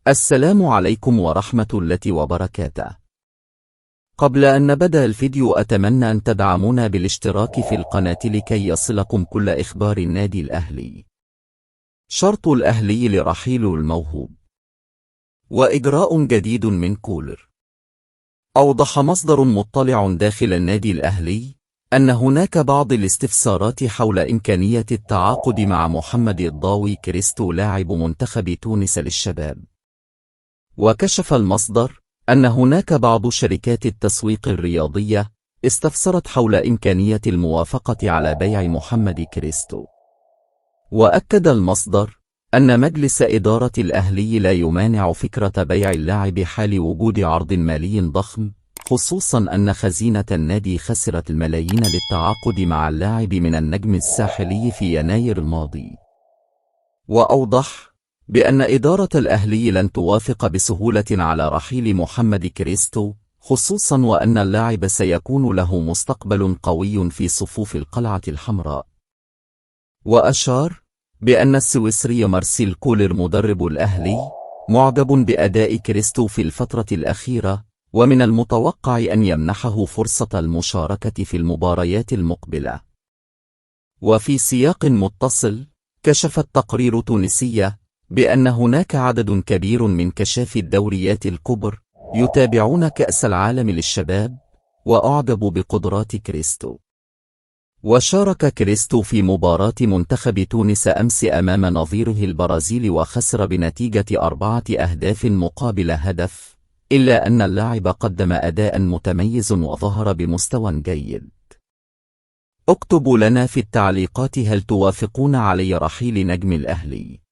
السلام عليكم ورحمة الله وبركاته. قبل أن نبدأ الفيديو أتمنى أن تدعمونا بالاشتراك في القناة لكي يصلكم كل إخبار النادي الأهلي. شرط الأهلي لرحيل الموهوب وإجراء جديد من كولر. أوضح مصدر مطلع داخل النادي الأهلي أن هناك بعض الاستفسارات حول إمكانية التعاقد مع محمد الضاوي كريستو لاعب منتخب تونس للشباب. وكشف المصدر أن هناك بعض شركات التسويق الرياضية استفسرت حول إمكانية الموافقة على بيع محمد كريستو. وأكد المصدر أن مجلس إدارة الأهلي لا يمانع فكرة بيع اللاعب حال وجود عرض مالي ضخم، خصوصا أن خزينة النادي خسرت الملايين للتعاقد مع اللاعب من النجم الساحلي في يناير الماضي. وأوضح بأن إدارة الأهلي لن توافق بسهولة على رحيل محمد كريستو، خصوصا وأن اللاعب سيكون له مستقبل قوي في صفوف القلعة الحمراء. وأشار بأن السويسري مارسيل كولر مدرب الأهلي معجب بأداء كريستو في الفترة الأخيرة، ومن المتوقع أن يمنحه فرصة المشاركة في المباريات المقبلة. وفي سياق متصل، كشفت تقارير تونسية بأن هناك عدد كبير من كشاف الدوريات الكبر يتابعون كأس العالم للشباب وأعجبوا بقدرات كريستو. وشارك كريستو في مباراة منتخب تونس أمس أمام نظيره البرازيلي وخسر بنتيجة 4 أهداف مقابل هدف، إلا أن اللاعب قدم أداء متميز وظهر بمستوى جيد. اكتبوا لنا في التعليقات هل توافقون على رحيل نجم الأهلي؟